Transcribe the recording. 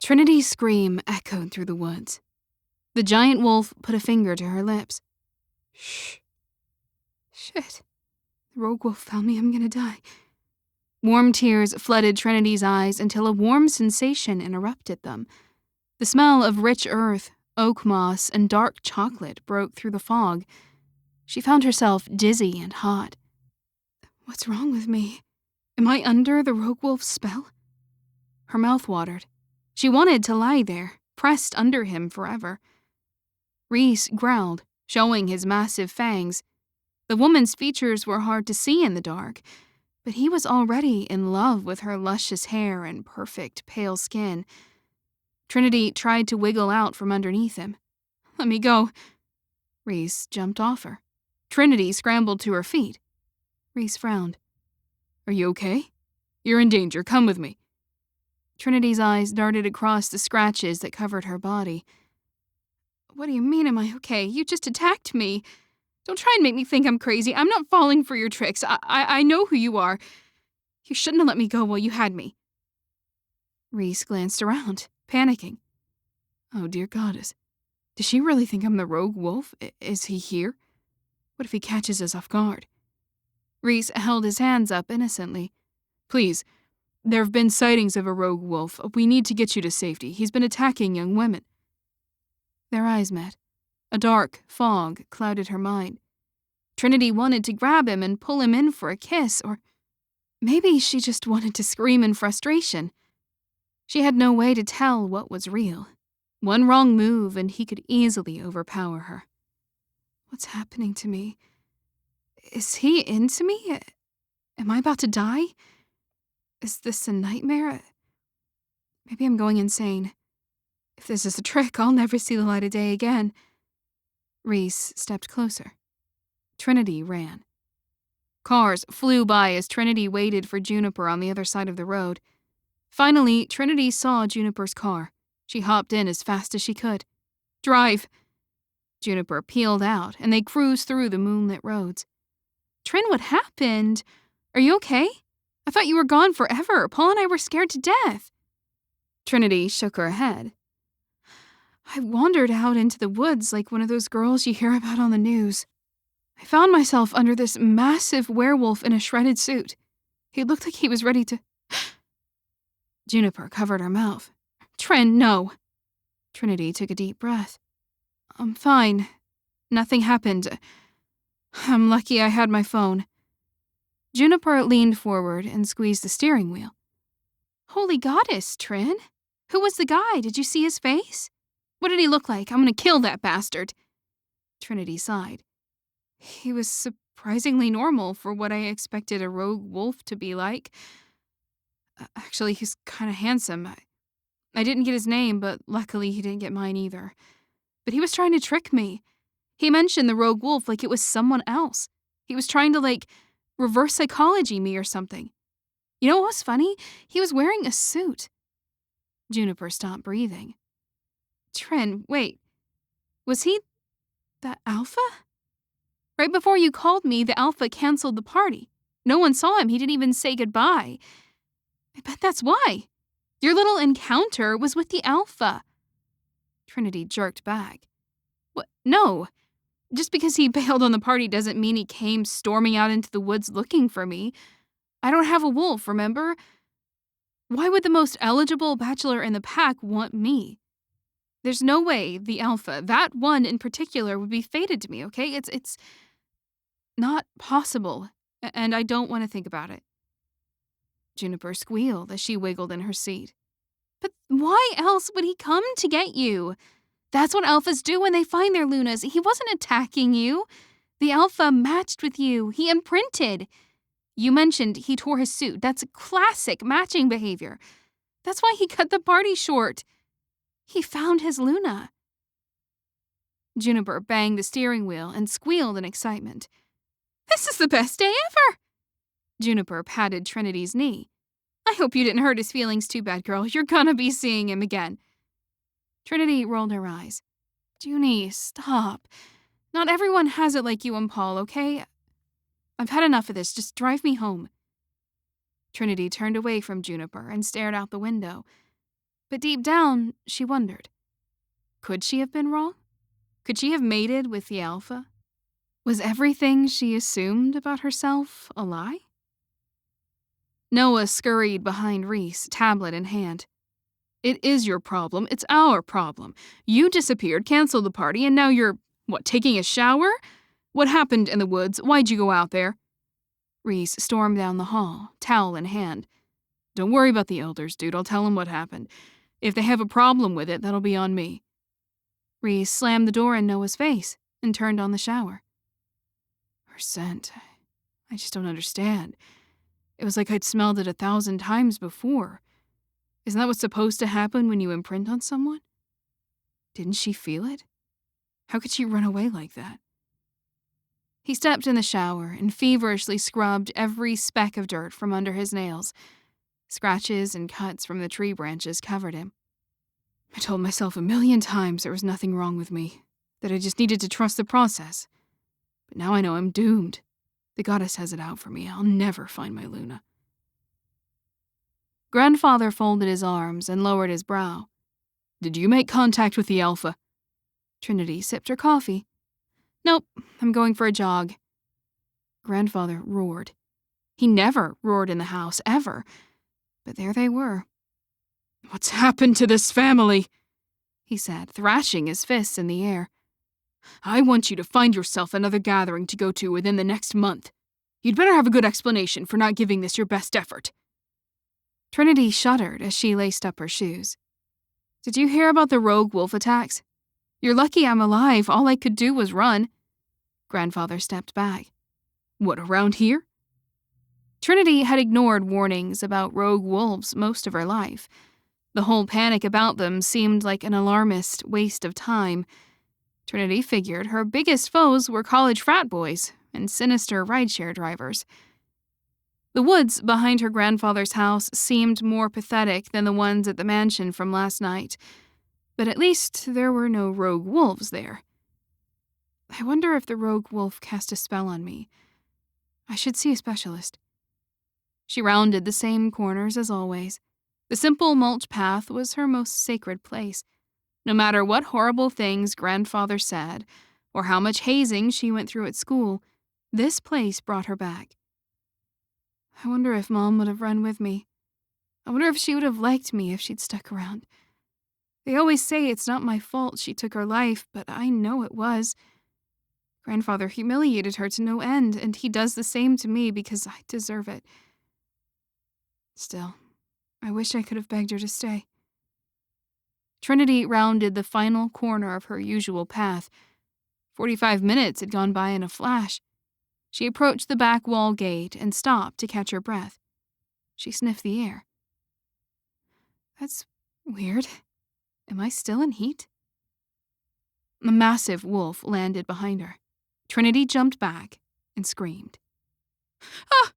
Trinity's scream echoed through the woods. The giant wolf put a finger to her lips. Shh. Shit. The rogue wolf found me. I'm gonna die. Warm tears flooded Trinity's eyes until a warm sensation interrupted them. The smell of rich earth, oak moss, and dark chocolate broke through the fog. She found herself dizzy and hot. What's wrong with me? Am I under the rogue wolf's spell? Her mouth watered. She wanted to lie there, pressed under him forever. Rhys growled, showing his massive fangs. The woman's features were hard to see in the dark, but he was already in love with her luscious hair and perfect, pale skin. Trinity tried to wiggle out from underneath him. Let me go. Rhys jumped off her. Trinity scrambled to her feet. Rhys frowned. Are you okay? You're in danger. Come with me. Trinity's eyes darted across the scratches that covered her body. What do you mean, am I okay? You just attacked me. Don't try and make me think I'm crazy. I'm not falling for your tricks. I know who you are. You shouldn't have let me go while you had me. Rhys glanced around, panicking. Oh, dear goddess. Does she really think I'm the rogue wolf? Is he here? What if he catches us off guard? Rhys held his hands up innocently. Please, there have been sightings of a rogue wolf. We need to get you to safety. He's been attacking young women. Their eyes met. A dark fog clouded her mind. Trinity wanted to grab him and pull him in for a kiss, or maybe she just wanted to scream in frustration. She had no way to tell what was real. One wrong move and he could easily overpower her. What's happening to me? Is he into me? Am I about to die? Is this a nightmare? Maybe I'm going insane. If this is a trick, I'll never see the light of day again. Rhys stepped closer. Trinity ran. Cars flew by as Trinity waited for Juniper on the other side of the road. Finally, Trinity saw Juniper's car. She hopped in as fast as she could. Drive! Juniper peeled out, and they cruised through the moonlit roads. Trin, what happened? Are you okay? I thought you were gone forever. Paul and I were scared to death. Trinity shook her head. I wandered out into the woods like one of those girls you hear about on the news. I found myself under this massive werewolf in a shredded suit. He looked like he was ready to... Juniper covered her mouth. Trin, no. Trinity took a deep breath. I'm fine. Nothing happened. I'm lucky I had my phone. Juniper leaned forward and squeezed the steering wheel. Holy goddess, Trin. Who was the guy? Did you see his face? What did he look like? I'm gonna kill that bastard. Trinity sighed. He was surprisingly normal for what I expected a rogue wolf to be like. Actually, he's kind of handsome. I didn't get his name, but luckily he didn't get mine either. But he was trying to trick me. He mentioned the rogue wolf like it was someone else. He was trying to, reverse psychology me or something. You know what was funny? He was wearing a suit. Juniper stopped breathing. Trin, wait. Was he the Alpha? Right before you called me, the Alpha canceled the party. No one saw him. He didn't even say goodbye. I bet that's why. Your little encounter was with the Alpha. Trinity jerked back. What? No. Just because he bailed on the party doesn't mean he came storming out into the woods looking for me. I don't have a wolf, remember? Why would the most eligible bachelor in the pack want me? There's no way the Alpha, that one in particular, would be fated to me, okay? It's not possible, and I don't want to think about it. Juniper squealed as she wiggled in her seat. But why else would he come to get you? That's what Alphas do when they find their Lunas. He wasn't attacking you. The Alpha matched with you. He imprinted. You mentioned he tore his suit. That's classic matching behavior. That's why he cut the party short. He found his Luna. Juniper banged the steering wheel and squealed in excitement. This is the best day ever! Juniper patted Trinity's knee. I hope you didn't hurt his feelings too bad, girl. You're gonna be seeing him again. Trinity rolled her eyes. Junie, stop. Not everyone has it like you and Paul, okay? I've had enough of this. Just drive me home. Trinity turned away from Juniper and stared out the window. But deep down, she wondered. Could she have been wrong? Could she have mated with the alpha? Was everything she assumed about herself a lie? Noah scurried behind Reese, tablet in hand. It is your problem. It's our problem. You disappeared, canceled the party, and now you're, taking a shower? What happened in the woods? Why'd you go out there? Reese stormed down the hall, towel in hand. Don't worry about the elders, dude. I'll tell them what happened. If they have a problem with it, that'll be on me. Reese slammed the door in Noah's face and turned on the shower. Her scent. I just don't understand. It was like I'd smelled it 1,000 times before. Isn't that what's supposed to happen when you imprint on someone? Didn't she feel it? How could she run away like that? He stepped in the shower and feverishly scrubbed every speck of dirt from under his nails. Scratches and cuts from the tree branches covered him. I told myself 1,000,000 times there was nothing wrong with me, that I just needed to trust the process. But now I know I'm doomed. The goddess has it out for me. I'll never find my Luna. Grandfather folded his arms and lowered his brow. Did you make contact with the alpha? Trinity sipped her coffee. Nope, I'm going for a jog. Grandfather roared. He never roared in the house, ever. But there they were. What's happened to this family? He said, thrashing his fists in the air. I want you to find yourself another gathering to go to within the next month. You'd better have a good explanation for not giving this your best effort. Trinity shuddered as she laced up her shoes. Did you hear about the rogue wolf attacks? You're lucky I'm alive. All I could do was run. Grandfather stepped back. What, around here? Trinity had ignored warnings about rogue wolves most of her life. The whole panic about them seemed like an alarmist waste of time. Trinity figured her biggest foes were college frat boys and sinister rideshare drivers. The woods behind her grandfather's house seemed more pathetic than the ones at the mansion from last night, but at least there were no rogue wolves there. I wonder if the rogue wolf cast a spell on me. I should see a specialist. She rounded the same corners as always. The simple mulch path was her most sacred place. No matter what horrible things grandfather said, or how much hazing she went through at school, this place brought her back. I wonder if Mom would have run with me. I wonder if she would have liked me if she'd stuck around. They always say it's not my fault she took her life, but I know it was. Grandfather humiliated her to no end, and he does the same to me because I deserve it. Still, I wish I could have begged her to stay. Trinity rounded the final corner of her usual path. 45 minutes had gone by in a flash. She approached the back wall gate and stopped to catch her breath. She sniffed the air. That's weird. Am I still in heat? A massive wolf landed behind her. Trinity jumped back and screamed. Ah!